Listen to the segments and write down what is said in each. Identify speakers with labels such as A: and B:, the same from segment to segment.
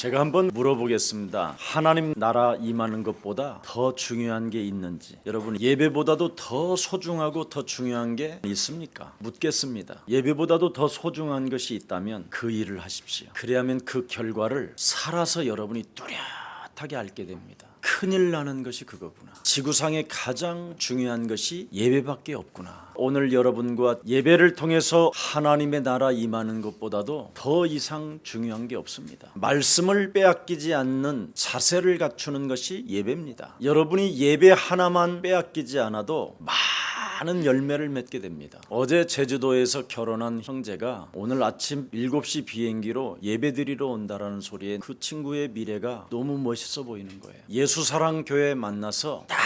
A: 제가 한번 물어보겠습니다. 하나님 나라 임하는 것보다 더 중요한 게 있는지, 여러분 예배보다도 더 소중하고 더 중요한 게 있습니까? 묻겠습니다. 예배보다도 더 소중한 것이 있다면 그 일을 하십시오. 그래야만 그 결과를 살아서 여러분이 뚜렷하게 알게 됩니다. 큰일 나는 것이 그거구나. 지구상에 가장 중요한 것이 예배밖에 없구나. 오늘 여러분과 예배를 통해서 하나님의 나라 임하는 것보다도 더 이상 중요한 게 없습니다. 말씀을 빼앗기지 않는 자세를 갖추는 것이 예배입니다. 여러분이 예배 하나만 빼앗기지 않아도 많은 열매를 맺게 됩니다. 어제 제주도에서 결혼한 형제가 오늘 아침 7시 비행기로 예배드리러 온다라는 소리에 그 친구의 미래가 너무 멋있어 보이는 거예요. 예수사랑교회 만나서 딱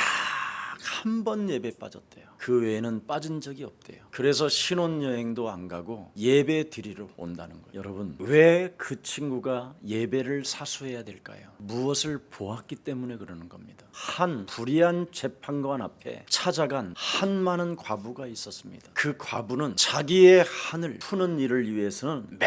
A: 한 번 예배 빠졌대요. 그 외에는 빠진 적이 없대요. 그래서 신혼여행도 안 가고 예배 드리러 온다는 거예요. 여러분, 왜 그 친구가 예배를 사수해야 될까요? 무엇을 보았기 때문에 그러는 겁니다. 한 불의한 재판관 앞에 찾아간 한 많은 과부가 있었습니다. 그 과부는 자기의 한을 푸는 일을 위해서는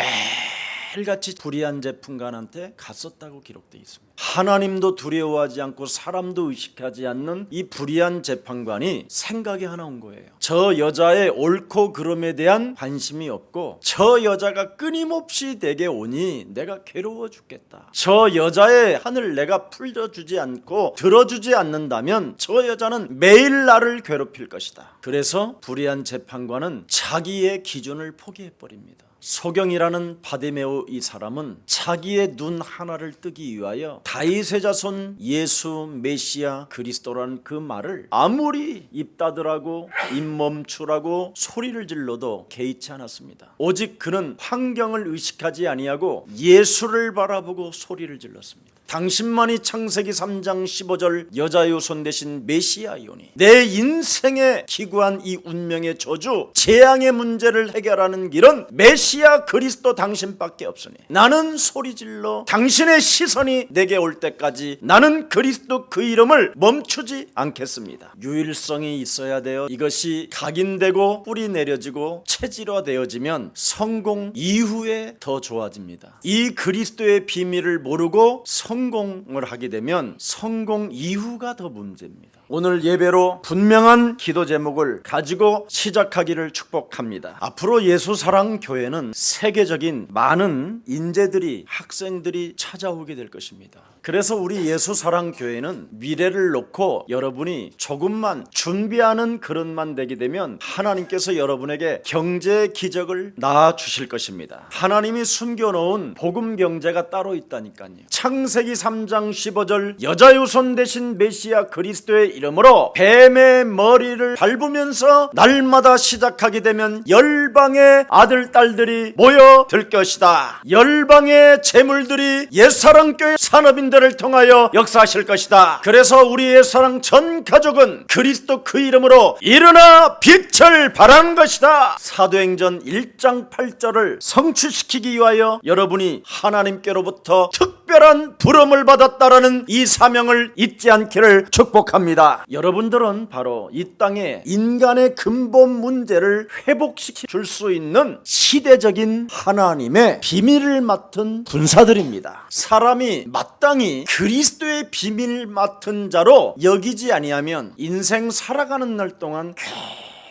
A: 매일같이 불의한 재판관한테 갔었다고 기록되어 있습니다. 하나님도 두려워하지 않고 사람도 의식하지 않는 이 불의한 재판관이 생각이 하나 온 거예요. 저 여자의 옳고 그름에 대한 관심이 없고 저 여자가 끊임없이 내게 오니 내가 괴로워 죽겠다. 저 여자의 한을 내가 풀어주지 않고 들어주지 않는다면 저 여자는 매일 나를 괴롭힐 것이다. 그래서 불의한 재판관은 자기의 기준을 포기해버립니다. 소경이라는 바디메오 이 사람은 자기의 눈 하나를 뜨기 위하여 다윗의 자손 예수 메시아 그리스도라는 그 말을 아무리 입 닫으라고 입 멈추라고 소리를 질러도 개의치 않았습니다. 오직 그는 환경을 의식하지 아니하고 예수를 바라보고 소리를 질렀습니다. 당신만이 창세기 3장 15절 여자의 손 대신 메시아이오니 내 인생에 기구한 이 운명의 저주 재앙의 문제를 해결하는 길은 메시아 그리스도 당신밖에 없으니 나는 소리질러 당신의 시선이 내게 올 때까지 나는 그리스도 그 이름을 멈추지 않겠습니다. 유일성이 있어야 돼요. 이것이 각인되고 뿌리 내려지고 체질화되어지면 성공 이후에 더 좋아집니다. 이 그리스도의 비밀을 모르고 성공을 하게 되면 성공 이후가 더 문제입니다. 오늘 예배로 분명한 기도 제목을 가지고 시작하기를 축복합니다. 앞으로 예수사랑교회는 세계적인 많은 인재들이 학생들이 찾아오게 될 것입니다. 그래서 우리 예수사랑교회는 미래를 놓고 여러분이 조금만 준비하는 그릇만 되게 되면 하나님께서 여러분에게 경제의 기적을 낳아주실 것입니다. 하나님이 숨겨놓은 복음 경제가 따로 있다니까요. 창세기 3장 15절 여자의 손 대신 메시아 그리스도의 이름으로 뱀의 머리를 밟으면서 날마다 시작하게 되면 열방의 아들 딸들이 모여들 것이다. 열방의 재물들이 옛사랑교회 산업인들을 통하여 역사하실 것이다. 그래서 우리 옛사랑 전 가족은 그리스도 그 이름으로 일어나 빛을 발하는 것이다. 사도행전 1장 8절을 성취시키기 위하여 여러분이 하나님께로부터 특별한 부름을 받았다라는 이 사명을 잊지 않기를 축복합니다. 여러분들은 바로 이 땅에 인간의 근본 문제를 회복시켜 줄 수 있는 시대적인 하나님의 비밀을 맡은 군사들입니다. 사람이 마땅히 그리스도의 비밀 맡은 자로 여기지 아니하면 인생 살아가는 날 동안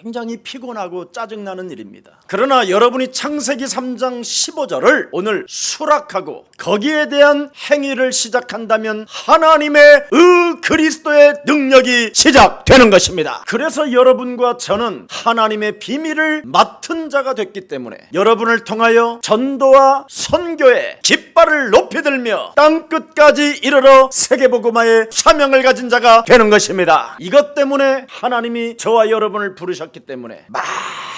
A: 굉장히 피곤하고 짜증나는 일입니다. 그러나 여러분이 창세기 3장 15절을 오늘 수락하고 거기에 대한 행위를 시작한다면 하나님의 그리스도의 능력이 시작되는 것입니다. 그래서 여러분과 저는 하나님의 비밀을 맡은 자가 됐기 때문에 여러분을 통하여 전도와 선교의 깃발을 높이 들며 땅끝까지 이르러 세계복음화의 사명을 가진 자가 되는 것입니다. 이것 때문에 하나님이 저와 여러분을 부르셨기 때문에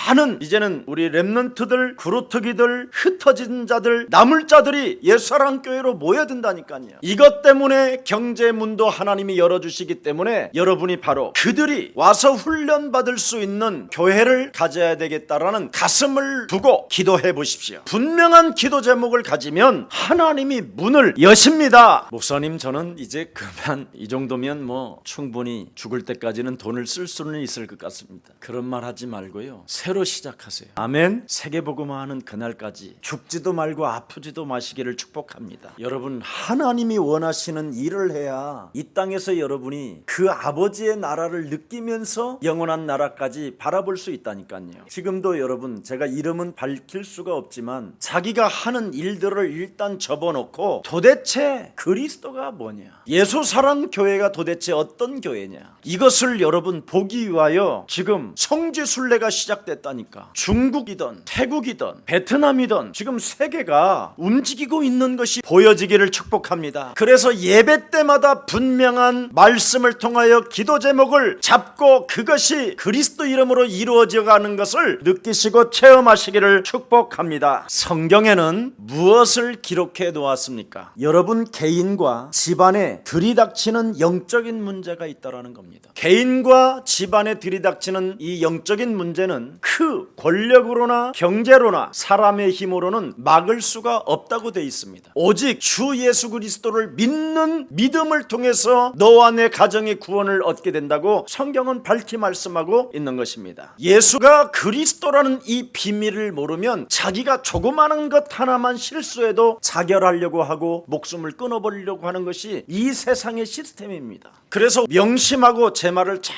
A: 많은 이제는 우리 렘넌트들, 구루트기들, 흩어진 자들, 남을 자들이 옛사랑교회로 모여든다니까요. 이것 때문에 경제문도 하나님이 열어주시기 때문에 여러분이 바로 그들이 와서 훈련받을 수 있는 교회를 가져야 되겠다라는 가슴을 두고 기도해 보십시오. 분명한 기도 제목을 가지면 하나님이 문을 여십니다. 목사님, 저는 이제 그만 이 정도면 뭐 충분히 죽을 때까지는 돈을 쓸 수는 있을 것 같습니다. 그런 말 하지 말고요. 새로 시작하세요. 아멘. 세계복음화하는 그날까지 죽지도 말고 아프지도 마시기를 축복합니다. 여러분, 하나님이 원하시는 일을 해야 이 땅에서 여러분이 그 아버지의 나라를 느끼면서 영원한 나라까지 바라볼 수 있다니까요. 지금도 여러분, 제가 이름은 밝힐 수가 없지만 자기가 하는 일들을 일단 접어놓고 도대체 그리스도가 뭐냐, 예수사랑교회가 도대체 어떤 교회냐, 이것을 여러분 보기 위하여 지금 성지순례가 시작됐다니까. 중국이든 태국이든 베트남이든 지금 세계가 움직이고 있는 것이 보여지기를 축복합니다. 그래서 예배 때마다 분명한 말씀을 통하여 기도 제목을 잡고 그것이 그리스도 이름으로 이루어져 가는 것을 느끼시고 체험하시기를 축복합니다. 성경에는 무엇을 기록해 놓았습니까? 여러분 개인과 집안에 들이닥치는 영적인 문제가 있다라는 겁니다. 개인과 집안에 들이닥치는 이 영적인 문제는 그 권력으로나 경제로나 사람의 힘으로는 막을 수가 없다고 되어 있습니다. 오직 주 예수 그리스도를 믿는 믿음을 통해서 너와 내 가정의 구원을 얻게 된다고 성경은 밝히 말씀하고 있는 것입니다. 예수가 그리스도라는 이 비밀을 모르면 자기가 조그마한 것 하나만 실수해도 자결하려고 하고 목숨을 끊어버리려고 하는 것이 이 세상의 시스템입니다. 그래서 명심하고 제 말을 잘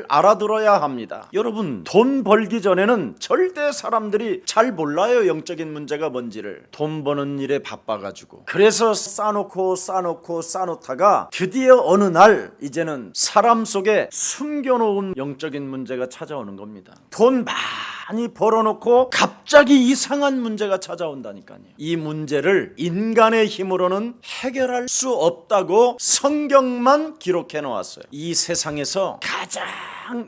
A: 알아들어야 합니다. 여러분, 돈 벌기 전에는 절대 사람들이 잘 몰라요. 영적인 문제가 뭔지를. 돈 버는 일에 바빠가지고. 그래서 쌓아놓다가 드디어 어느 날 이제는 사람 속에 숨겨놓은 영적인 문제가 찾아오는 겁니다. 돈 많이 벌어놓고 갑자기 이상한 문제가 찾아온다니까요. 이 문제를 인간의 힘으로는 해결할 수 없다고 성경만 기록해 놓았어요. 이 세상에서 가장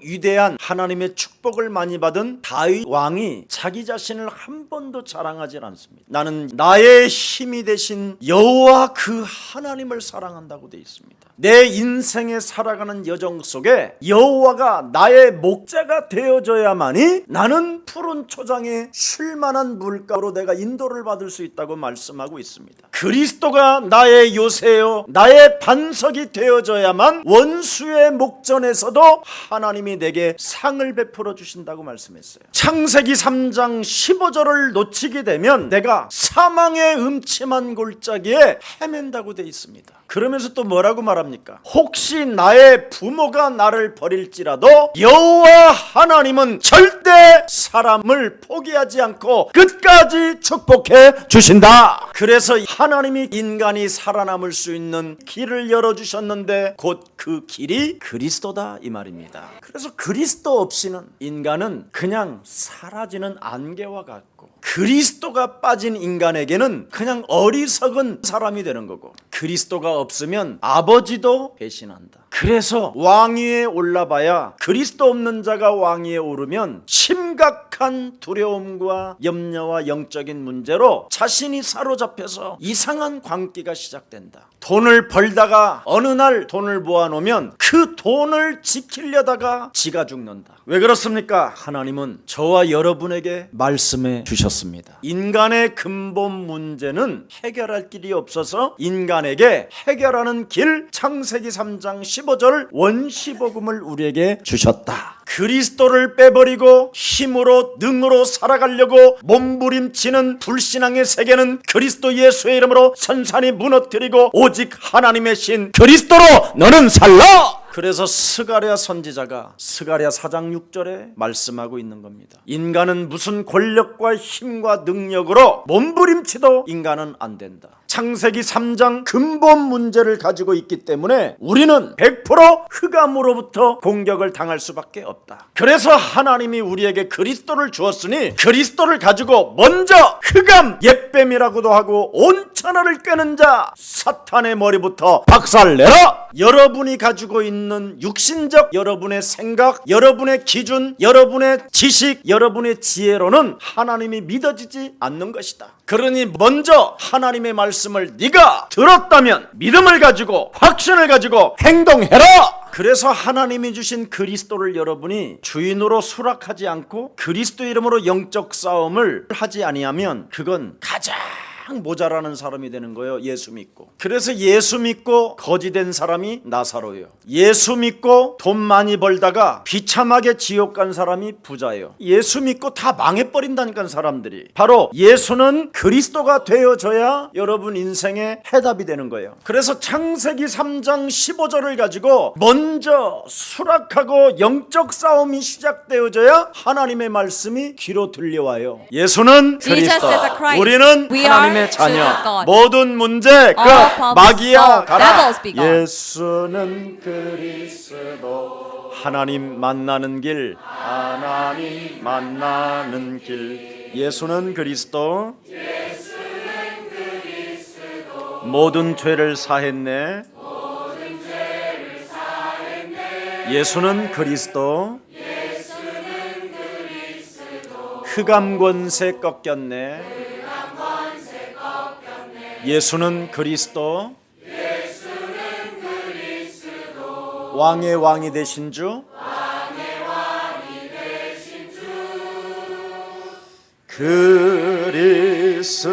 A: 위대한 하나님의 축복을 많이 받은 다윗 왕이 자기 자신을 한 번도 자랑하지 않습니다. 나는 나의 힘이 되신 여호와 그 하나님을 사랑한다고 되어 있습니다. 내 인생에 살아가는 여정 속에 여호와가 나의 목자가 되어줘야만이 나는 푸른 초장에 쉴만한 물가로 내가 인도를 받을 수 있다고 말씀하고 있습니다. 그리스도가 나의 요새요 나의 반석이 되어줘야만 원수의 목전에서도 하나님이 내게 상을 베풀어 주신다고 말씀했어요. 창세기 3장 15절을 놓치게 되면 내가 사망의 음침한 골짜기에 헤맨다고 되어 있습니다. 그러면서 또 뭐라고 말합니까? 혹시 나의 부모가 나를 버릴지라도 여호와 하나님은 절대 사람을 포기하지 않고 끝까지 축복해 주신다. 그래서 하나님이 인간이 살아남을 수 있는 길을 열어주셨는데 곧 그 길이 그리스도다 이 말입니다. 그래서 그리스도 없이는 인간은 그냥 사라지는 안개와 같고 그리스도가 빠진 인간에게는 그냥 어리석은 사람이 되는 거고 그리스도가 없으면 아버지도 배신한다. 그래서 왕위에 올라봐야 그리스도 없는 자가 왕위에 오르면 심각한 두려움과 염려와 영적인 문제로 자신이 사로잡혀서 이상한 광기가 시작된다. 돈을 벌다가 어느 날 돈을 모아놓으면 그 돈을 지키려다가 지가 죽는다. 왜 그렇습니까? 하나님은 저와 여러분에게 말씀해 주셨습니다. 인간의 근본 문제는 해결할 길이 없어서 인간에게 해결하는 길 창세기 3장 15절 원시복음을 우리에게 주셨다. 그리스도를 빼버리고 힘으로 능으로 살아가려고 몸부림치는 불신앙의 세계는 그리스도 예수의 이름으로 선산히 무너뜨리고 오직 하나님의 신 그리스도로 너는 살라. 그래서 스가랴 선지자가 스가랴 4장 6절에 말씀하고 있는 겁니다. 인간은 무슨 권력과 힘과 능력으로 몸부림치도 인간은 안 된다. 창세기 3장 근본 문제를 가지고 있기 때문에 우리는 100% 흑암으로부터 공격을 당할 수밖에 없다. 그래서 하나님이 우리에게 그리스도를 주었으니 그리스도를 가지고 먼저 흑암 옛뱀이라고도 하고 온 천하를 꿰는 자 사탄의 머리부터 박살내라. 여러분이 가지고 있는 육신적 여러분의 생각, 여러분의 기준, 여러분의 지식, 여러분의 지혜로는 하나님이 믿어지지 않는 것이다. 그러니 먼저 하나님의 말씀을 네가 들었다면 믿음을 가지고 확신을 가지고 행동해라. 그래서 하나님이 주신 그리스도를 여러분이 주인으로 수락하지 않고 그리스도 이름으로 영적 싸움을 하지 아니하면 그건 가장 모자라는 사람이 되는 거예요. 예수 믿고. 그래서 예수 믿고 거지 된 사람이 나사로예요. 예수 믿고 돈 많이 벌다가 비참하게 지옥 간 사람이 부자예요. 예수 믿고 다 망해버린다니까 사람들이. 바로 예수는 그리스도가 되어져야 여러분 인생의 해답이 되는 거예요. 그래서 창세기 3장 15절을 가지고 먼저 수락하고 영적 싸움이 시작되어져야 하나님의 말씀이 귀로 들려와요. 예수는 그리스도, 우리는 하나님의 자녀. 모든 문제 그 마귀야 가라. 예수는 그리스도, 하나님 만나는 길, 하나님 만나는 길. 예수는 그리스도, 모든 죄를 사했네. 예수는 그리스도, 흑암 권세 꺾였네. 예수는 그리스도, 왕의 왕이 되신 주, 그리스도.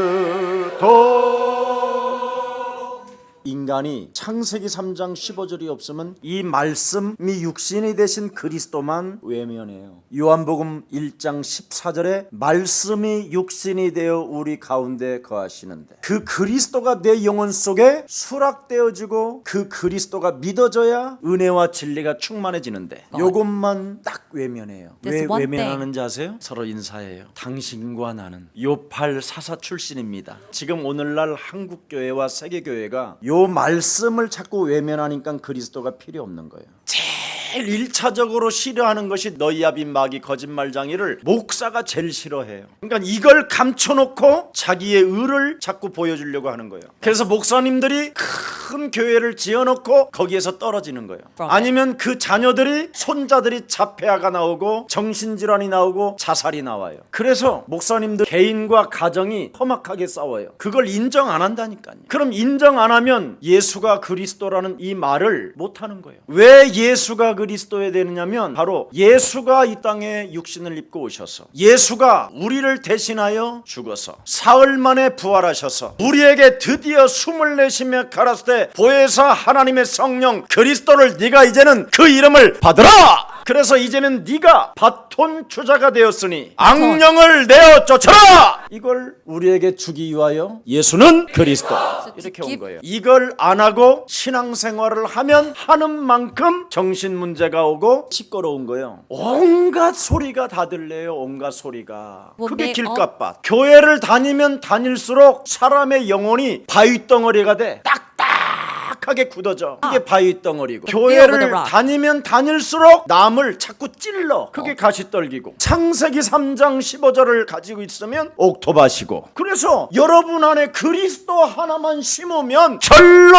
A: 인간이 창세기 3장 15절이 없으면 이 말씀이 육신이 되신 그리스도만 외면해요. 요한복음 1장 14절에 말씀이 육신이 되어 우리 가운데 거하시는데, 그 그리스도가 내 영혼 속에 수락되어지고 그 그리스도가 믿어져야 은혜와 진리가 충만해지는데 요것만 딱 외면해요. 왜 외면하는지 아세요? 서로 인사해요. 당신과 나는 요팔 사사 출신입니다. 지금 오늘날 한국교회와 세계교회가 요 말씀을 자꾸 외면하니까 그리스도가 필요 없는 거예요. 제일 1차적으로 싫어하는 것이 너희야빈 마귀 거짓말장이를 목사가 제일 싫어해요. 그러니까 이걸 감춰놓고 자기의 의를 자꾸 보여주려고 하는 거예요. 그래서 목사님들이 큰 교회를 지어놓고 거기에서 떨어지는 거예요. 아니면 그 자녀들이, 손자들이 자폐아가 나오고 정신질환이 나오고 자살이 나와요. 그래서 목사님들 개인과 가정이 험악하게 싸워요. 그걸 인정 안 한다니까요. 그럼 인정 안 하면 예수가 그리스도라는 이 말을 못 하는 거예요. 왜 예수가 그리스도에 되느냐면 바로 예수가 이 땅에 육신을 입고 오셔서 예수가 우리를 대신하여 죽어서 사흘 만에 부활하셔서 우리에게 드디어 숨을 내쉬며 가라사대 보혜사 하나님의 성령 그리스도를 네가 이제는 그 이름을 받으라. 그래서 이제는 네가 바톤 주자가 되었으니 악령을 내어 쫓아라. 이걸 우리에게 주기 위하여 예수는 그리스도 이렇게 온 거예요. 이걸 안 하고 신앙생활을 하면 하는 만큼 정신 문제가 오고 시끄러운 거예요. 온갖 소리가 다 들려요. 온갖 소리가. 그게 길값밭. 교회를 다니면 다닐수록 사람의 영혼이 바위덩어리가 돼. 딱딱하게 굳어져. 그게 바위덩어리고, 교회를 다니면 다닐수록 남을 자꾸 찔러. 그게 가시떨기고. 창세기 3장 15절을 가지고 있으면 옥토밭이고. 그래서 여러분 안에 그리스도 하나만 심으면 절로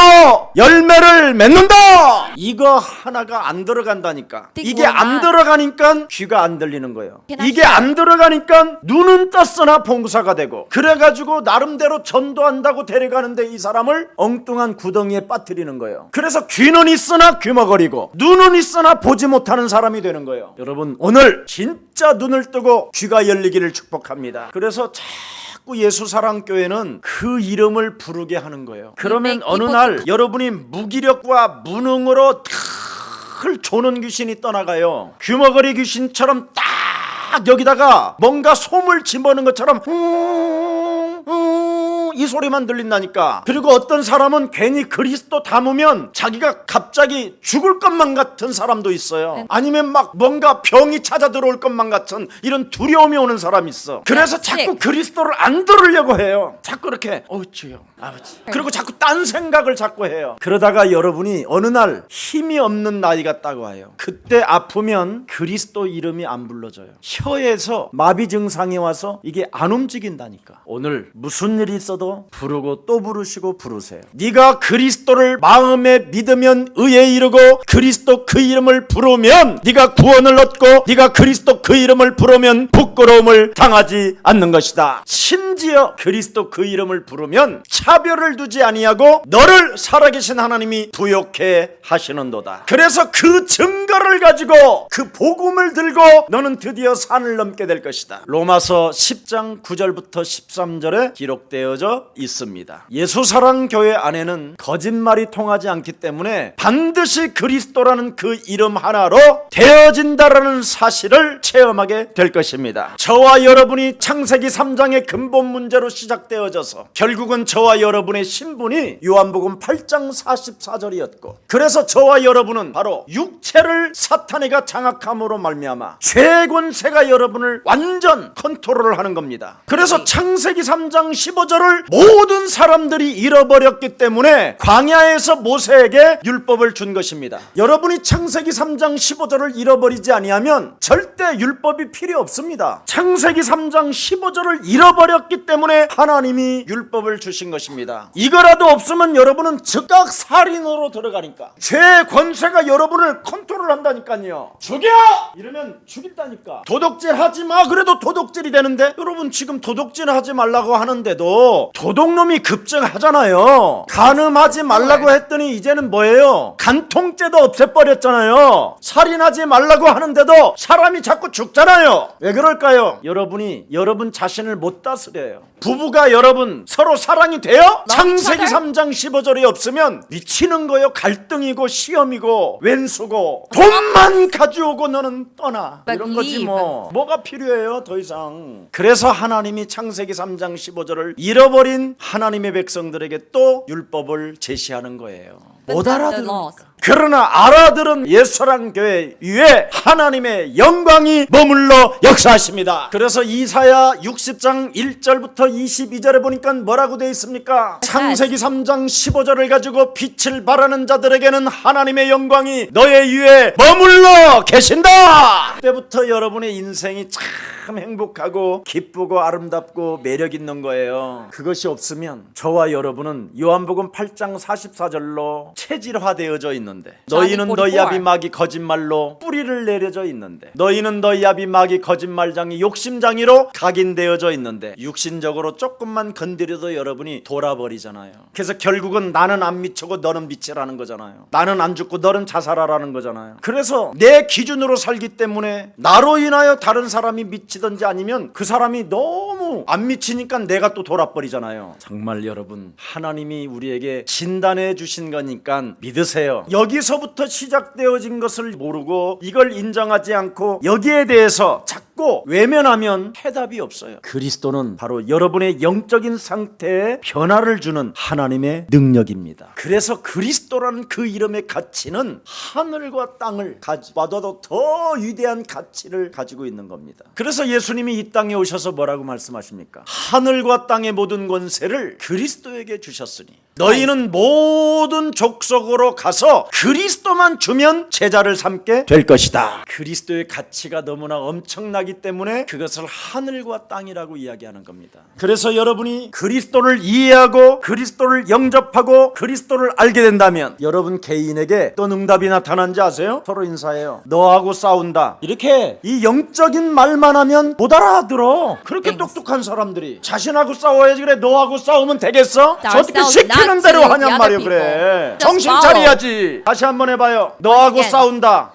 A: 열매를 맺는다. 이거 하나가 안 들어간다니까. 이게 안 들어가니까 귀가 안 들리는 거예요. 이게 안 들어가니까 눈은 떴으나 봉사가 되고, 그래가지고 나름대로 전도한다고 데려가는데 이 사람을 엉뚱한 구덩이에 빠뜨리는 거예요. 그래서 귀는 있으나 귀머거리고 눈은 있으나 보지 못하는 사람이 되는 거예요. 여러분, 오늘 진짜 눈을 뜨고 귀가 열리기를 축복합니다. 그래서 자꾸 예수사랑교회는 그 이름을 부르게 하는 거예요. 그러면 어느 날 여러분이 무기력과 무능으로 탁 조는 귀신이 떠나가요. 귀머거리 귀신처럼 딱 여기다가 뭔가 솜을 집어넣은 것처럼 이 소리만 들린다니까. 그리고 어떤 사람은 괜히 그리스도 담으면 자기가 갑자기 죽을 것만 같은 사람도 있어요. 아니면 막 뭔가 병이 찾아 들어올 것만 같은 이런 두려움이 오는 사람이 있어. 그래서 자꾸 그리스도를 안 들으려고 해요. 자꾸 이렇게 주여 아버지, 그리고 자꾸 딴 생각을 자꾸 해요. 그러다가 여러분이 어느 날 힘이 없는 나이가 딱 와요. 그때 아프면 그리스도 이름이 안 불러져요. 혀에서 마비 증상이 와서 이게 안 움직인다니까. 오늘 무슨 일이 있어도 부르고 또 부르시고 부르세요. 네가 그리스도를 마음에 믿으면 의에 이르고 그리스도 그 이름을 부르면 네가 구원을 얻고 네가 그리스도 그 이름을 부르면 부끄러움을 당하지 않는 것이다. 심지어 그리스도 그 이름을 부르면 차별을 두지 아니하고 너를 살아계신 하나님이 부욕해 하시는도다. 그래서 그 증거를 가지고 그 복음을 들고 너는 드디어 산을 넘게 될 것이다. 로마서 10장 9절부터 13절에 기록되어져 것 있습니다. 예수사랑교회 안에는 거짓말이 통하지 않기 때문에 반드시 그리스도라는 그 이름 하나로 되어진다라는 사실을 체험하게 될 것입니다. 저와 여러분이 창세기 3장의 근본 문제로 시작되어져서 결국은 저와 여러분의 신분이 요한복음 8장 44절이었고, 그래서 저와 여러분은 바로 육체를 사탄이가 장악함으로 말미암아 죄의 권세가 여러분을 완전 컨트롤을 하는 겁니다. 그래서 창세기 3장 15절을 모든 사람들이 잃어버렸기 때문에 광야에서 모세에게 율법을 준 것입니다. 여러분이 창세기 3장 15절을 잃어버리지 아니하면 절대 율법이 필요 없습니다. 창세기 3장 15절을 잃어버렸기 때문에 하나님이 율법을 주신 것입니다. 이거라도 없으면 여러분은 즉각 살인으로 들어가니까, 죄의 권세가 여러분을 컨트롤한다니까요. 죽여! 이러면 죽인다니까. 도둑질 하지 마. 그래도 도둑질이 되는데, 여러분 지금 도둑질 하지 말라고 하는데도 도둑놈이 급증하잖아요. 간음하지 말라고 했더니 이제는 뭐예요? 간통죄도 없애버렸잖아요. 살인하지 말라고 하는데도 사람이 자꾸 죽잖아요. 왜 그럴까요? 여러분이 여러분 자신을 못 다스려요. 부부가 여러분 서로 사랑이 돼요? 창세기 3장 15절이 없으면 미치는 거요. 갈등이고 시험이고 왼수고 돈만 가져오고 너는 떠나, 이런 거지 뭐. 뭐가 필요해요 더 이상. 그래서 하나님이 창세기 3장 15절을 잃어버린 하나님의 백성들에게 또 율법을 제시하는 거예요. 못 알아들으니까. 그러나 알아들은 예수사랑교회 위에 하나님의 영광이 머물러 역사하십니다. 그래서 이사야 60장 1절부터 22절에 보니까 뭐라고 되어 있습니까? 창세기 3장 15절을 가지고 빛을 발하는 자들에게는 하나님의 영광이 너의 위에 머물러 계신다. 그때부터 여러분의 인생이 참 행복하고 기쁘고 아름답고 매력 있는 거예요. 그것이 없으면 저와 여러분은 요한복음 8장 44절로 체질화되어져 있는데, 너희는 너희 아비 마귀 거짓말로 뿌리를 내려져 있는데, 너희는 너희 아비 마귀 거짓말장이 욕심장이로 각인되어져 있는데, 육신적으로 조금만 건드려도 여러분이 돌아버리잖아요. 그래서 결국은 나는 안 미치고 너는 미치라는 거잖아요. 나는 안 죽고 너는 자살하라는 거잖아요. 그래서 내 기준으로 살기 때문에 나로 인하여 다른 사람이 미치든지 아니면 그 사람이 너무 안 미치니까 내가 또 돌아버리잖아요. 정말 여러분, 하나님이 우리에게 진단해 주신 거니까 믿으세요. 여기서부터 시작되어진 것을 모르고 이걸 인정하지 않고 여기에 대해서 자꾸 외면하면 해답이 없어요. 그리스도는 바로 여러분의 영적인 상태에 변화를 주는 하나님의 능력입니다. 그래서 그리스도라는 그 이름의 가치는 하늘과 땅을 가져봐도 더 위대한 가치를 가지고 있는 겁니다. 그래서 예수님이 이 땅에 오셔서 뭐라고 말씀하십니까? 하늘과 땅의 모든 권세를 그리스도에게 주셨으니 너희는 모든 족속으로 가서 그리스도만 주면 제자를 삼게 될 것이다. 그리스도의 가치가 너무나 엄청나기 때문에 그것을 하늘과 땅이라고 이야기하는 겁니다. 그래서 여러분이 그리스도를 이해하고 그리스도를 영접하고 그리스도를 알게 된다면 여러분 개인에게 또 응답이 나타난지 아세요? 서로 인사해요. 너하고 싸운다. 이렇게 이 영적인 말만 하면 못 알아들어. 그렇게 똑똑한 사람들이 자신하고 싸워야지. 그래, 너하고 싸우면 되겠어? 어떻게 시키는 대로 하냔 말이야. 그래, 정신 차려야지. 다시 한번 해봐요. 너하고 싸운다.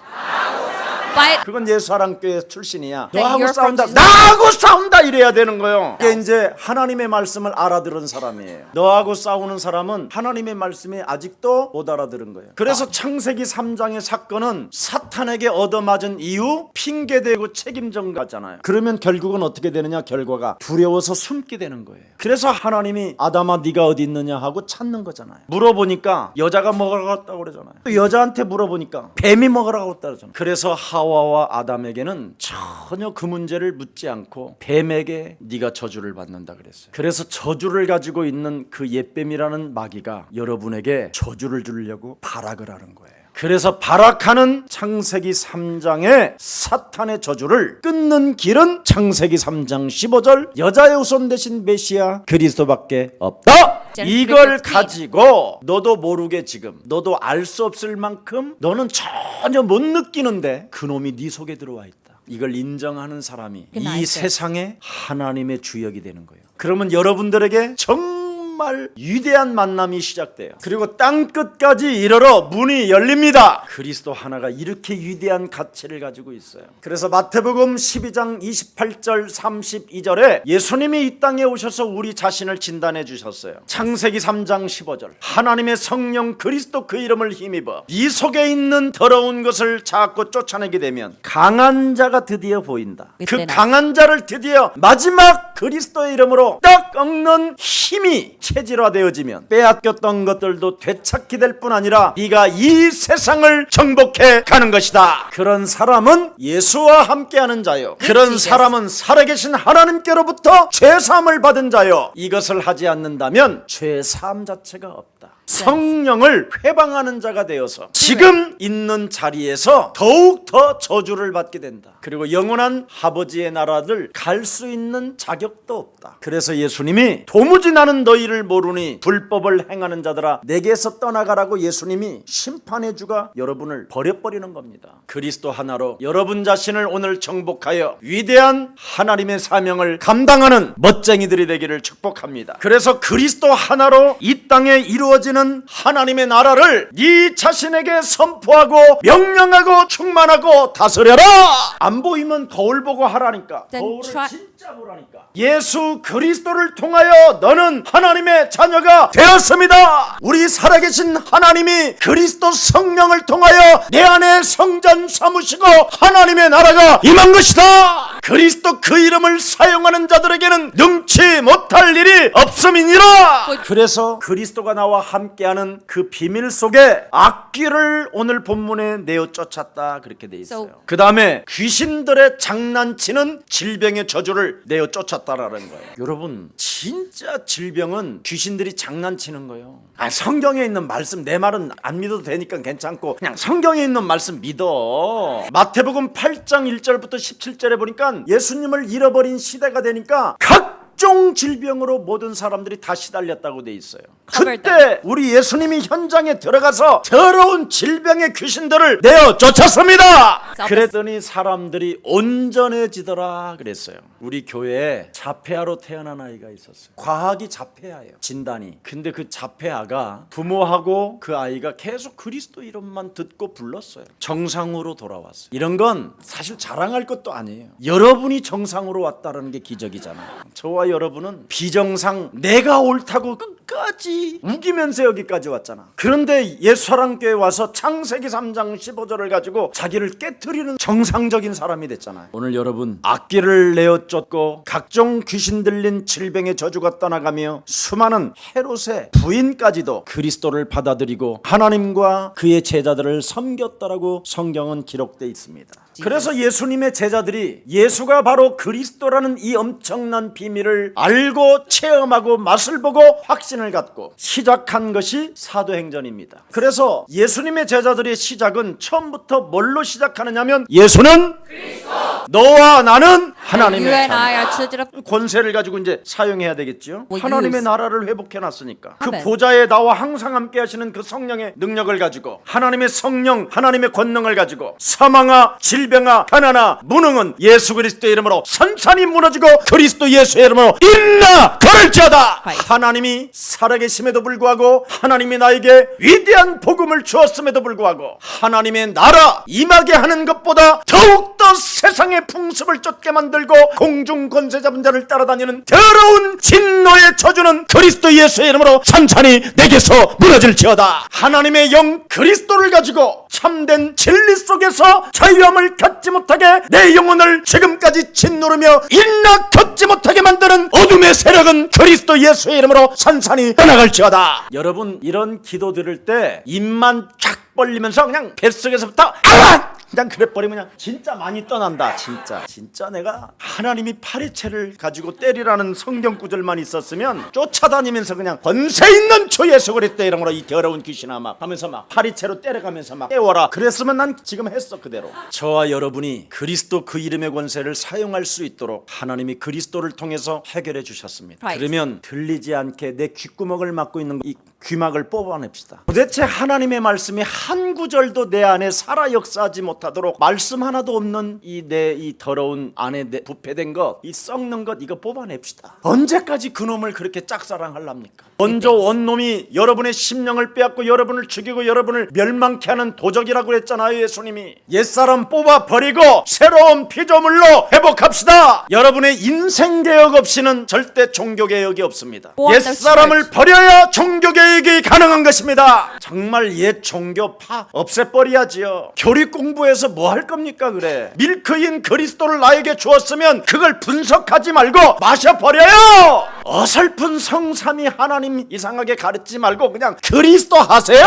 A: 그건 예수사랑교회 출신이야. 너하고 싸운다. 나하고 싸운다 이래야 되는 거예요. 이게 이제 하나님의 말씀을 알아들은 사람이에요. 너하고 싸우는 사람은 하나님의 말씀이 아직도 못 알아들은 거예요. 그래서 창세기 3장의 사건은 사탄에게 얻어맞은 이후 핑계대고 책임전 같잖아요. 그러면 결국은 어떻게 되느냐? 결과가 두려워서 숨게 되는 거예요. 그래서 하나님이 아담아 네가 어디 있느냐 하고 찾는 거잖아요. 물어보니까 여자가 먹으러 갔다고 그러잖아요. 또 여자한테 물어보니까 뱀이 먹으러 갔다고 그러잖아요. 그래서 하와와 아담에게는 전혀 그 문제를 묻지 않고 뱀에게 네가 저주를 받는다 그랬어요. 그래서 저주를 가지고 있는 그 옛뱀이라는 마귀가 여러분에게 저주를 주려고 발악을 하는 거예요. 그래서 발악하는 창세기 3장의 사탄의 저주를 끊는 길은 창세기 3장 15절 여자의 후손 대신 메시아 그리스도밖에 없다. 이걸 가지고 너도 모르게 지금 너도 알 수 없을 만큼 너는 전혀 못 느끼는데 그놈이 네 속에 들어와 있다. 이걸 인정하는 사람이 이 세상에 하나님의 주역이 되는 거예요. 그러면 여러분들에게 정말 정말 위대한 만남이 시작돼요. 그리고 땅끝까지 이르러 문이 열립니다. 그리스도 하나가 이렇게 위대한 가치를 가지고 있어요. 그래서 마태복음 12장 28절 32절에 예수님이 이 땅에 오셔서 우리 자신을 진단해 주셨어요. 창세기 3장 15절 하나님의 성령 그리스도 그 이름을 힘입어 네 속에 있는 더러운 것을 자꾸 쫓아내게 되면 강한 자가 드디어 보인다. 그 강한 자를 드디어 마지막 그리스도의 이름으로 딱 꺾는 힘이 체질화되어지면 빼앗겼던 것들도 되찾게 될 뿐 아니라 네가 이 세상을 정복해 가는 것이다. 그런 사람은 예수와 함께하는 자요, 그런 사람은 살아계신 하나님께로부터 죄사함을 받은 자요. 이것을 하지 않는다면 죄사함 자체가 없다. 성령을 회방하는 자가 되어서 지금 있는 자리에서 더욱 더 저주를 받게 된다. 그리고 영원한 아버지의 나라를 갈 수 있는 자격도 없다. 그래서 예수님이 도무지 나는 너희를 모르니 불법을 행하는 자들아 내게서 떠나가라고 예수님이 심판의 주가 여러분을 버려버리는 겁니다. 그리스도 하나로 여러분 자신을 오늘 정복하여 위대한 하나님의 사명을 감당하는 멋쟁이들이 되기를 축복합니다. 그래서 그리스도 하나로 이 땅에 이루어지는 하나님의 나라를 네 자신에게 선포하고 명령하고 충만하고 다스려라. 안 보이면 거울 보고 하라니까. 거울을 진짜 보라니까. 예수 그리스도를 통하여 너는 하나님의 자녀가 되었습니다. 우리 살아계신 하나님이 그리스도 성령을 통하여 내 안에 성전 삼으시고 하나님의 나라가 임한 것이다. 그리스도 그 이름을 사용하는 자들에게는 능치 못할 일이 없음이니라. 그래서 그리스도가 나와 함께하는 그 비밀 속에 악귀를 오늘 본문에 내어 쫓았다 그렇게 돼 있어요. 그 다음에 귀신들의 장난치는 질병의 저주를 내어 쫓았다라는 거예요. 여러분 진짜 질병은 귀신들이 장난치는 거예요. 성경에 있는 말씀, 내 말은 안 믿어도 되니까 괜찮고 그냥 성경에 있는 말씀 믿어. 마태복음 8장 1절부터 17절에 보니까 예수님을 잃어버린 시대가 되니까 각종 질병으로 모든 사람들이 다 시달렸다고 돼 있어요. 그때 우리 예수님이 현장에 들어가서 더러운 질병의 귀신들을 내어 쫓았습니다. 그랬더니 사람들이 온전해지더라 그랬어요. 우리 교회에 자폐아로 태어난 아이가 있었어요. 과학이 자폐아예요, 진단이. 근데 그 자폐아가 부모하고 그 아이가 계속 그리스도 이름만 듣고 불렀어요. 정상으로 돌아왔어요. 이런 건 사실 자랑할 것도 아니에요. 여러분이 정상으로 왔다는 게 기적이잖아요. 저와 여러분은 비정상, 내가 옳다고 끝까지 우기면서 여기까지 왔잖아. 그런데 옛사랑교회 와서 창세기 3장 15절을 가지고 자기를 깨트리는 정상적인 사람이 됐잖아요. 오늘 여러분 악귀를 내어 쫓고 각종 귀신 들린 질병의 저주가 떠나가며 수많은 헤롯의 부인까지도 그리스도를 받아들이고 하나님과 그의 제자들을 섬겼다라고 성경은 기록되어 있습니다. 그래서 예수님의 제자들이 예수가 바로 그리스도라는 이 엄청난 비밀을 알고 체험하고 맛을 보고 확신을 갖고 시작한 것이 사도행전입니다. 그래서 예수님의 제자들의 시작은 처음부터 뭘로 시작하느냐면 예수는 그리스도, 너와 나는 하나님의 자녀. 권세를 가지고 이제 사용해야 되겠죠. 하나님의 나라를 회복해 놨으니까 그 보좌에 나와 항상 함께 하시는 그 성령의 능력을 가지고 하나님의 성령, 하나님의 권능을 가지고 사망아 질병아 가난아 무능은 예수 그리스도의 이름으로 산산이 무너지고 그리스도 예수의 이름으로 일어나 걸을지어다. 하나님이 살아계심에도 불구하고 하나님이 나에게 위대한 복음을 주었음에도 불구하고 하나님의 나라 임하게 하는 것보다 더욱더 세상의 풍습을 쫓게 만들고 공중 권세 잡은 자를 따라다니는 더러운 진노의 저주는 그리스도 예수의 이름으로 산산이 내게서 무너질지어다. 하나님의 영 그리스도를 가지고 참된 진리 속에서 자유함을 갖지 못하게 내 영혼을 지금까지 짓누르며 일나 걷지 못하게 만드는 어둠의 세력은 그리스도 예수의 이름으로 산산이 떠나갈지어다. 여러분 이런 기도 들을 때 입만 쫙 벌리면서 그냥 뱃속에서부터 그냥 그래버리면 그냥 진짜 많이 떠난다. 진짜 내가 하나님이 파리채를 가지고 때리라는 성경 구절만 있었으면 쫓아다니면서 그냥 권세 있는 주 예수 그리스도의 이름으로 이 더러운 귀신아 막 하면서 막 파리채로 때려가면서 막 깨워라. 그랬으면 난 지금 했어 그대로. 저와 여러분이 그리스도 그 이름의 권세를 사용할 수 있도록 하나님이 그리스도를 통해서 해결해 주셨습니다. 그러면 들리지 않게 내 귓구멍을 막고 있는 이 귀막을 뽑아냅시다. 도대체 하나님의 말씀이 한 구절도 내 안에 살아 역사하지 못하도록 말씀 하나도 없는 이 내 이 더러운 안에 부패된 것, 이 썩는 것, 이거 뽑아냅시다. 언제까지 그놈을 그렇게 짝사랑하랍니까? 먼저 원놈이 여러분의 심령을 빼앗고 여러분을 죽이고 여러분을 멸망케 하는 도적이라고 그랬잖아요. 예수님이. 옛사람 뽑아버리고 새로운 피조물로 회복합시다. 여러분의 인생개혁 없이는 절대 종교개혁이 없습니다. 옛사람을 버려야 종교개혁이 가능한 것입니다. 정말 옛 종교 없애버려야지요. 교리 공부해서 뭐 할 겁니까? 그래, 밀크인 그리스도를 나에게 주었으면 그걸 분석하지 말고 마셔버려요. 어설픈 성삼위 하나님 이상하게 가르치지 말고 그냥 그리스도 하세요.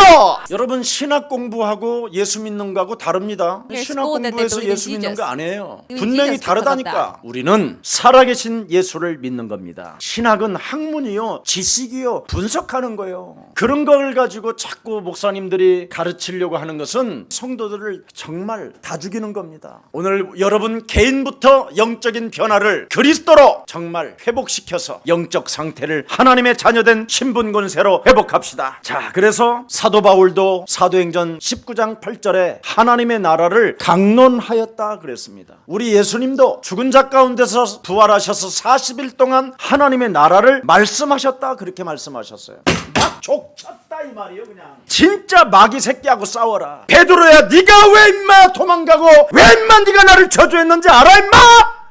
A: 여러분, 신학 공부하고 예수 믿는 거하고 다릅니다. 신학 공부해서 예수 믿는 거 아니에요. 분명히 다르다니까. 우리는 살아계신 예수를 믿는 겁니다. 신학은 학문이요, 지식이요, 분석하는 거예요. 그런 걸 가지고 자꾸 목사님들이 가르치려고 하는 것은 성도들을 정말 다 죽이는 겁니다. 오늘 여러분 개인부터 영적인 변화를 그리스도로 정말 회복시켜서 영적 상태를 하나님의 자녀된 신분 권세로 회복합시다. 자, 그래서 사도 바울도 사도행전 19장 8절에 하나님의 나라를 강론하였다 그랬습니다. 우리 예수님도 죽은 자 가운데서 부활하셔서 40일 동안 하나님의 나라를 말씀하셨다 그렇게 말씀하셨어요. 막 족쳤다 이 말이에요. 그냥 진짜 마귀 새끼하고 싸워라. 베드로야, 네가 왜 임마 도망가고 왜 임마 네가 나를 저주했는지 알아 임마?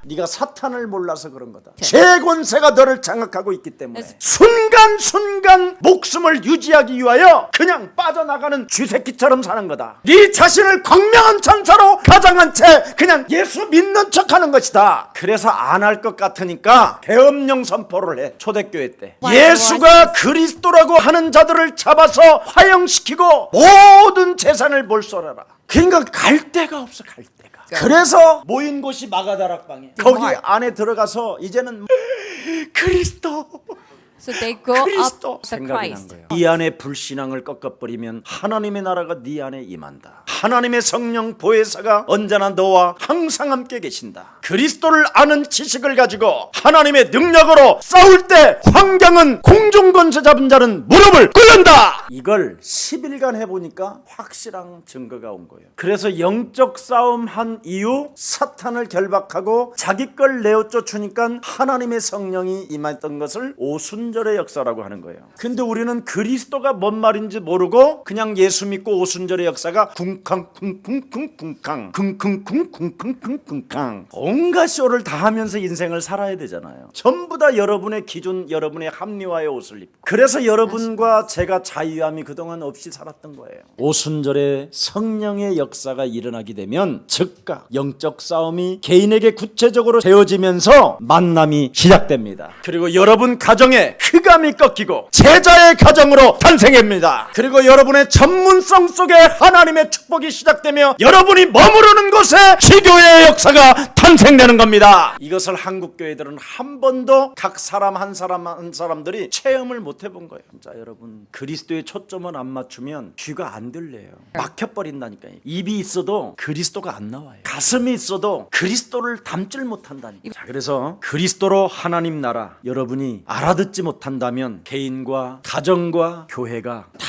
A: 네가 사탄을 몰라서 그런 거다. 죄권세가 너를 장악하고 있기 때문에 순간순간 목숨을 유지하기 위하여 그냥 빠져나가는 쥐새끼처럼 사는 거다. 네 자신을 광명한 천사로 가장한 채 그냥 예수 믿는 척하는 것이다. 그래서 안 할 것 같으니까 계엄령 선포를 해. 초대교회 때 예수가 그리스도라고 하는 자들을 잡아서 화형시키고 모든 재산을 몰수하라. 그러니까 갈 데가 없어. 갈 데가. 그래서 모인 곳이 마가다락방에 거기 안에 들어가서 이제는 그리스도
B: So they go
A: 그리스도
B: up the
A: 생각이 난
B: Christ.
A: 거예요. 이 안에 불신앙을 꺾어버리면 하나님의 나라가 네 안에 임한다. 하나님의 성령 보혜사가 언제나 너와 항상 함께 계신다. 그리스도를 아는 지식을 가지고 하나님의 능력으로 싸울 때 환경은 공중권세 잡은 자는 무릎을 꿇는다. 이걸 10일간 해보니까 확실한 증거가 온 거예요. 그래서 영적 싸움 한 이후 사탄을 결박하고 자기 걸 내어 쫓으니까 하나님의 성령이 임했던 것을 오순절의 역사라고 하는 거예요. 근데 우리는 그리스도가 뭔 말인지 모르고 그냥 예수 믿고 오순절의 역사가 쿵쾅 쿵쿵쿵쿵쾅 쿵쿵쿵쿵쿵쿵쿵쾅 온갖 쇼를 다 하면서 인생을 살아야 되잖아요. 전부 다 여러분의 기준, 여러분의 합리화의 옷을 입고. 그래서 여러분과 제가 자유함이 그동안 없이 살았던 거예요. 오순절에 성령의 역사가 일어나게 되면 즉각 영적 싸움이 개인에게 구체적으로 되어지면서 만남이 시작됩니다. 그리고 여러분 가정에 흑암이 꺾이고 제자의 가정으로 탄생합니다. 그리고 여러분의 전문성 속에 하나님의 축복이 시작되며 여러분이 머무르는 곳에 기교의 역사가 탄생되는 겁니다. 이것을 한국 교회들은 한 번도 각 사람 한 사람들이 체험을 못 해본 거예요. 진짜 여러분, 그리스도의 초점을 안 맞추면 귀가 안 들려요. 막혀버린다니까요. 입이 있어도 그리스도가 안 나와요. 가슴이 있어도 그리스도를 담질 못한다니까요. 자, 그래서 그리스도로 하나님 나라 여러분이 알아듣지 못한다면 개인과 가정과 교회가 다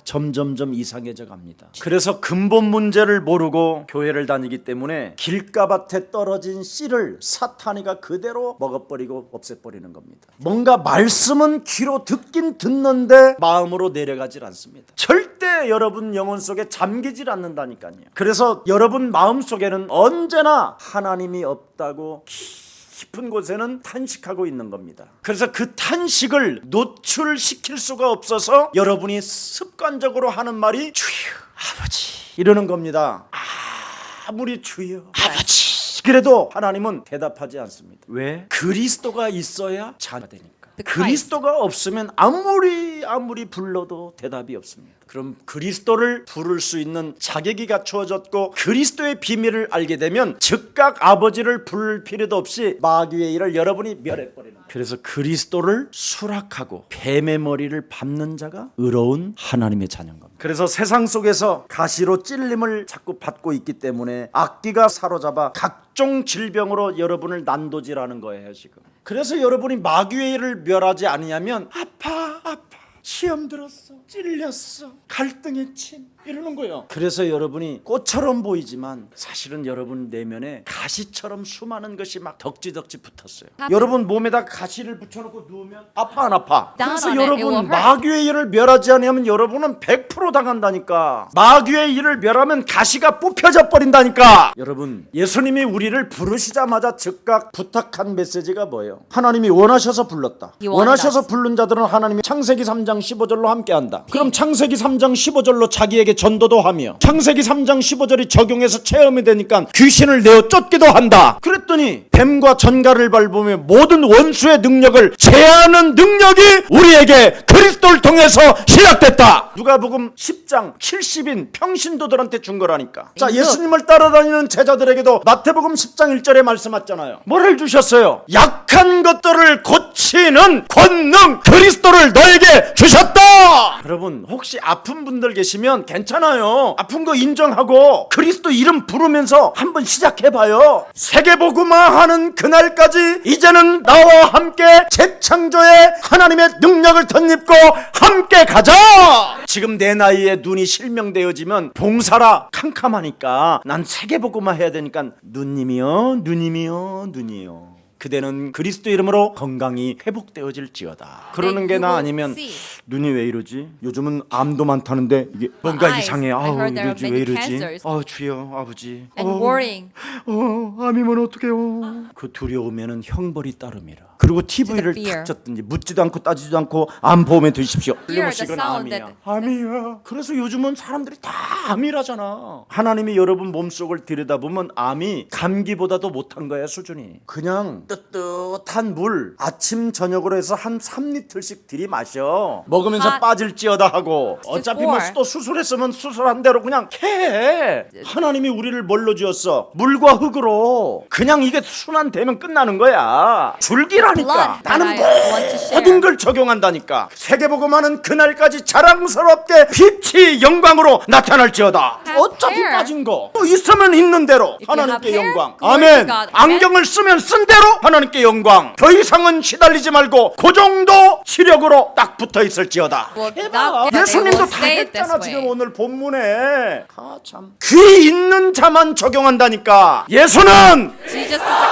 A: 점점점 이상해져 갑니다. 그래서 근본 문제를 모르고 교회를 다니기 때문에 길가밭에 떨어진 씨를 사탄이가 그대로 먹어버리고 없애버리는 겁니다. 뭔가 말씀은 귀로 듣긴 듣는데 마음으로 내려가질 않습니다. 절대 여러분 영혼 속에 잠기질 않는다니까요. 그래서 여러분 마음 속에는 언제나 하나님이 없다고 깊은 곳에는 탄식하고 있는 겁니다. 그래서 그 탄식을 노출시킬 수가 없어서 여러분이 습관적으로 하는 말이 주여 아버지 이러는 겁니다. 아무리 주여 아버지 그래도 하나님은 대답하지 않습니다. 왜? 그리스도가 있어야 자녀가 되니까. 그리스도가 없으면 아무리 불러도 대답이 없습니다. 그럼 그리스도를 부를 수 있는 자격이 갖추어졌고 그리스도의 비밀을 알게 되면 즉각 아버지를 부를 필요도 없이 마귀의 일을 여러분이 멸해버리는 거예요. 그래서 그리스도를 수락하고 뱀의 머리를 밟는 자가 의로운 하나님의 자녀인 겁니다. 그래서 세상 속에서 가시로 찔림을 자꾸 받고 있기 때문에 악기가 사로잡아 각종 질병으로 여러분을 난도질하는 거예요 지금. 그래서 여러분이 마귀의 일을 멸하지 아니하면 아파 시험 들었어, 찔렸어, 갈등의 침 이러는 거예요. 그래서 여러분이 꽃처럼 보이지만 사실은 여러분 내면에 가시처럼 수많은 것이 막 덕지덕지 붙었어요. 여러분 몸에다 가시를 붙여놓고 누우면 아파 안 아파? 그래서 여러분 마귀의 일을 멸하지 않으면 여러분은 100% 당한다니까. 마귀의 일을 멸하면 가시가 뽑혀져 버린다니까. 여러분 예수님이 우리를 부르시자마자 즉각 부탁한 메시지가 뭐예요? 하나님이 원하셔서 불렀다. 원하셔서 부른 자들은 하나님이 창세기 3장 15절로 함께한다. 그럼 창세기 3장 15절로 자기에게 전도도 하며 창세기 3장 15절이 적용해서 체험이 되니까 귀신을 내어 쫓기도 한다. 그랬더니 뱀과 전갈을 밟으며 모든 원수의 능력을 제하는 능력이 우리에게 그리스도를 통해서 시작됐다. 누가복음 10장 70인 평신도들한테 준 거라니까. 자, 예수님을 따라다니는 제자들에게도 마태복음 10장 1절에 말씀하셨잖아요. 뭐를 주셨어요? 약한 것들을 고치는 권능 그리스도를 너에게 주셨다. 여러분 혹시 아픈 분들 계시면 괜찮아요. 아픈 거 인정하고 그리스도 이름 부르면서 한번 시작해봐요. 세계복음화하는 그날까지 이제는 나와 함께 재창조의 하나님의 능력을 덧입고 함께 가자. 지금 내 나이에 눈이 실명되어지면 봉사라 캄캄하니까 난 세계복음화 해야 되니까 누님이요 그대는 그리스도 이름으로 건강이 회복되어질지어다. 그러는 게 나 아니면 눈이 왜 이러지? 요즘은 암도 많다는데 이게 뭔가 이상해. 아우 이러지 왜 이러지? 주여 아버지. 암이면 어떡해요? 그 두려움에는 형벌이 따름이라. 그리고 TV를 탁 쳤든지 묻지도 않고 따지지도 않고 암 보험에 드십시오. 틀림없이건 암이야. 암이야. 그래서 요즘은 사람들이 다 암이라잖아. 하나님이 여러분 몸속을 들여다보면 암이 감기보다도 못한 거야 수준이. 그냥 뜨뜻한 물 아침 저녁으로 해서 한 3리터씩 들이마셔. 먹으면서 빠질지어다 하고 어차피 뭐 또 수술했으면 수술한 대로 그냥 해. 하나님이 우리를 뭘로 지었어? 물과 흙으로. 그냥 이게 순환되면 끝나는 거야. 줄기라니까. 나는 모든 걸 적용한다니까. 세계복음화는 그날까지 자랑스럽게 빛이 영광으로 나타날지어다. 어차피 빠진 거 있으면 있는 대로 하나님께 영광. 아멘. 안경을 쓰면 쓴 대로 하나님께 영광. 더 이상은 시달리지 말고 그 정도 시력으로 딱 붙어있을지어다. 해봐. 예수님도 다 했잖아. 지금 오늘 본문에 참 귀 있는 자만 적용한다니까. 예수는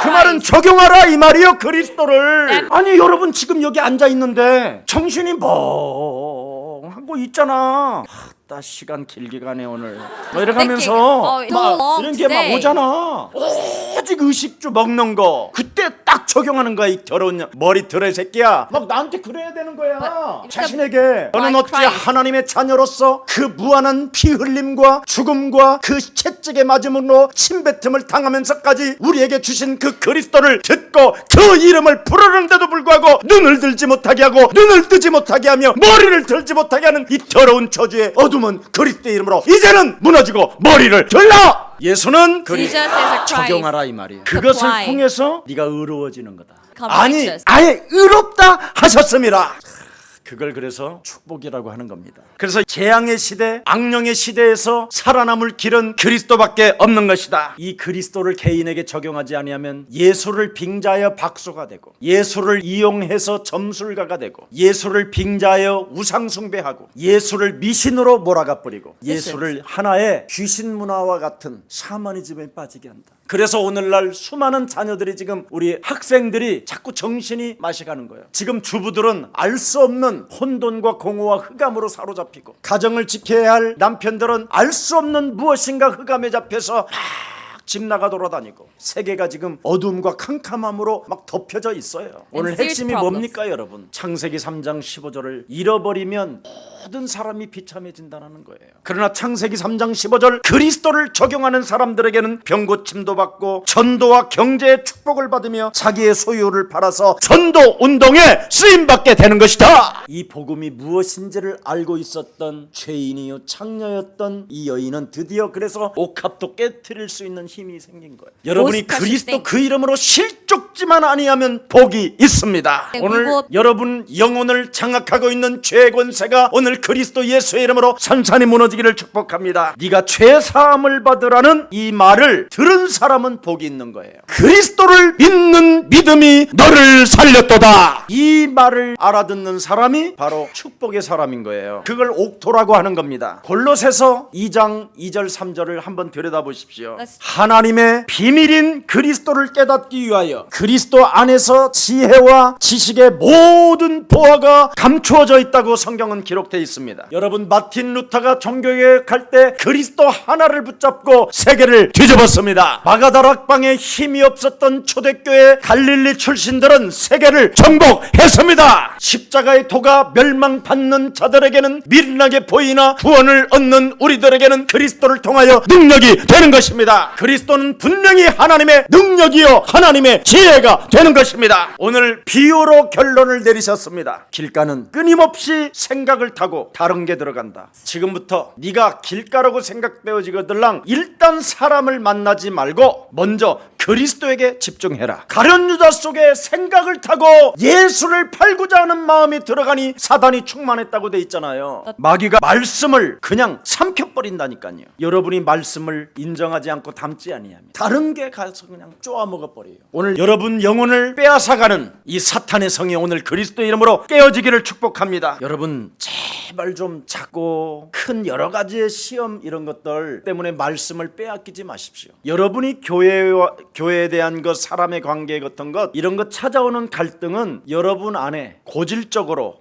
A: 그 말은 적용하라 이 말이요 그리스도를. 아니 여러분 지금 여기 앉아있는데 정신이 멍하고 있잖아. 시간 길게 가네 오늘. 이렇게 하면서 막 이런 게 막 오잖아. 오직 의식주 먹는 거 그때 딱 적용하는 거야. 이 더러운 머리 들어 이 새끼야. 막 나한테 그래야 되는 거야. 자신에게 너는 어찌 하나님의 자녀로서 그 무한한 피 흘림과 죽음과 그 채찍에 맞음으로 침뱉음을 당하면서까지 우리에게 주신 그 그리스도를 듣고 그 이름을 부르는데도 불구하고 눈을 들지 못하게 하고 눈을 뜨지 못하게 하며 머리를 들지 못하게 하는 이 더러운 저주의 어둠은 그리스도의 이름으로 이제는 무너지고 머리를 들라. 예수는 적용하라 이 말이에요. 그것을 통해서 네가 의로워지는 거다. 아니 아예 의롭다 하셨음이라. 그걸 그래서 축복이라고 하는 겁니다. 그래서 재앙의 시대, 악령의 시대에서 살아남을 길은 그리스도밖에 없는 것이다. 이 그리스도를 개인에게 적용하지 아니하면 예수를 빙자하여 박수가 되고, 예수를 이용해서 점술가가 되고, 예수를 빙자하여 우상숭배하고, 예수를 미신으로 몰아가 버리고, 예수를 하나의 귀신 문화와 같은 샤머니즘에 빠지게 한다. 그래서 오늘날 수많은 자녀들이 지금 우리 학생들이 자꾸 정신이 마시가는 거예요. 지금 주부들은 알 수 없는 혼돈과 공허와 흑암으로 사로잡히고, 가정을 지켜야 할 남편들은 알 수 없는 무엇인가 흑암에 잡혀서 집 나가 돌아다니고, 세계가 지금 어둠과 캄캄함으로 막 덮여져 있어요. 오늘 핵심이 뭡니까 여러분? 창세기 3장 15절을 잃어버리면 모든 사람이 비참해진다는 거예요. 그러나 창세기 3장 15절 그리스도를 적용하는 사람들에게는 병고침도 받고 전도와 경제의 축복을 받으며 자기의 소유를 팔아서 전도 운동에 쓰임받게 되는 것이다. 이 복음이 무엇인지를 알고 있었던 죄인이요 창녀였던 이 여인은 드디어 그래서 옥합도 깨트릴 수 있는 힘이 생긴 거예요. 여러분이 그리스도 그 이름으로 실족지만 아니하면 복이 있습니다. 오늘 여러분 영혼을 장악하고 있는 죄 권세가 오늘 오늘 그리스도 예수의 이름으로 산산이 무너지기를 축복합니다. 네가 죄사함을 받으라는 이 말을 들은 사람은 복이 있는 거예요. 그리스도를 믿는 믿음이 너를 살렸도다. 이 말을 알아듣는 사람이 바로 축복의 사람인 거예요. 그걸 옥토라고 하는 겁니다. 골로새서 2장 2절 3절을 한번 들여다보십시오. 하나님의 비밀인 그리스도를 깨닫기 위하여 그리스도 안에서 지혜와 지식의 모든 보화가 감추어져 있다고 성경은 기록되어 있습니다. 여러분, 마틴 루터가 종교개혁할 때 그리스도 하나를 붙잡고 세계를 뒤집었습니다. 마가다락방에 힘이 없었던 초대교회 갈릴리 출신들은 세계를 정복했습니다. 십자가의 도가 멸망받는 자들에게는 미련하게 보이나 구원을 얻는 우리들에게는 그리스도를 통하여 능력이 되는 것입니다. 그리스도는 분명히 하나님의 능력이요 하나님의 지혜가 되는 것입니다. 오늘 비유로 결론을 내리셨습니다. 길가는 끊임없이 생각을 타고 다른 게 들어간다. 지금부터 네가 길가라고 생각되어지거들랑 일단 사람을 만나지 말고 먼저 그리스도에게 집중해라. 가룟 유다 속에 생각을 타고 예수를 팔고자 하는 마음이 들어가니 사단이 충만했다고 돼 있잖아요. 마귀가 말씀을 그냥 삼켜버린다니까요. 여러분이 말씀을 인정하지 않고 담지 아니하면 다른 게 가서 그냥 쪼아먹어버려요. 오늘 여러분 영혼을 빼앗아가는 이 사탄의 성이 오늘 그리스도의 이름으로 깨어지기를 축복합니다. 여러분 제발 좀 작고 큰 여러 가지의 시험 이런 것들 때문에 말씀을 빼앗기지 마십시오. 여러분이 교회에 대한 것, 사람의 관계 같은 것 이런 것 찾아오는 갈등은 여러분 안에 고질적으로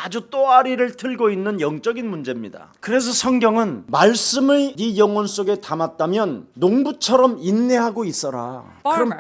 A: 아주 또아리를 틀고 있는 영적인 문제입니다. 그래서 성경은 말씀을 네 영혼 속에 담았다면 농부처럼 인내하고 있어라. 그럼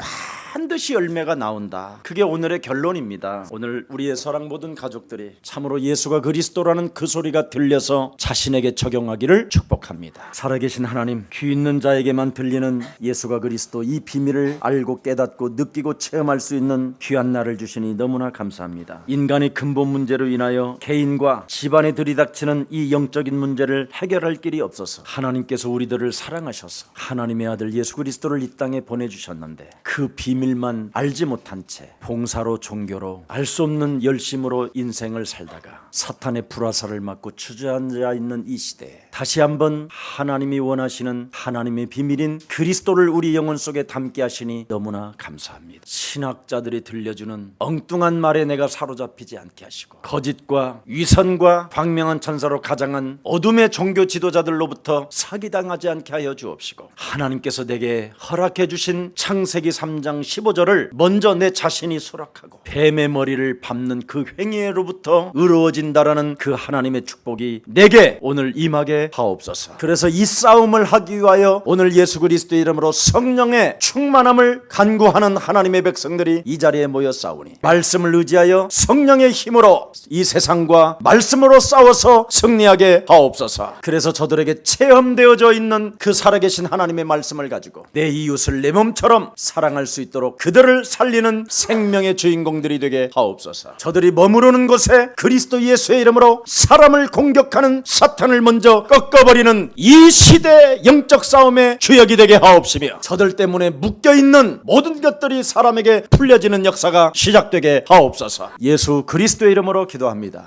A: 반드시 열매가 나온다. 그게 오늘의 결론입니다. 오늘 우리의 사랑 모든 가족들이 참으로 예수가 그리스도라는 그 소리가 들려서 자신에게 적용하기를 축복합니다. 살아계신 하나님, 귀 있는 자에게만 들리는 예수가 그리스도 이 비밀을 알고 깨닫고 느끼고 체험할 수 있는 귀한 날을 주시니 너무나 감사합니다. 인간의 근본 문제로 인하여 개인과 집안에 들이닥치는 이 영적인 문제를 해결할 길이 없어서 하나님께서 우리들을 사랑하셔서 하나님의 아들 예수 그리스도를 이 땅에 보내주셨는데 그 비밀만 알지 못한 채 봉사로 종교로 알 수 없는 열심으로 인생을 살다가 사탄의 불화살을 맞고 주저앉아 있는 이 시대에 다시 한번 하나님이 원하시는 하나님의 비밀인 그리스도를 우리 영혼 속에 담게 하시니 너무나 감사합니다. 신학자들이 들려주는 엉뚱한 말에 내가 사로잡히지 않게 하시고 거짓과 위선과 광명한 천사로 가장한 어둠의 종교 지도자들로부터 사기당하지 않게 하여 주옵시고 하나님께서 내게 허락해 주신 창세기 3장 15절을 먼저 내 자신이 수락하고 뱀의 머리를 밟는 그 행위로부터 의로워진다라는 그 하나님의 축복이 내게 오늘 임하게 하옵소서. 그래서 이 싸움을 하기 위하여 오늘 예수 그리스도의 이름으로 성령의 충만함을 간구하는 하나님의 백성들이 이 자리에 모여 싸우니 말씀을 의지하여 성령의 힘으로 이 세상과 말씀으로 싸워서 승리하게 하옵소서. 그래서 저들에게 체험되어져 있는 그 살아계신 하나님의 말씀을 가지고 내 이웃을 내 몸처럼 사랑할 수 있도록 그들을 살리는 생명의 주인공들이 되게 하옵소서. 저들이 머무르는 곳에 그리스도 예수의 이름으로 사람을 공격하는 사탄을 먼저 꺾어버리는 이 시대 영적 싸움의 주역이 되게 하옵시며 저들 때문에 묶여있는 모든 것들이 사람에게 풀려지는 역사가 시작되게 하옵소서. 예수 그리스도의 이름으로 기도합니다.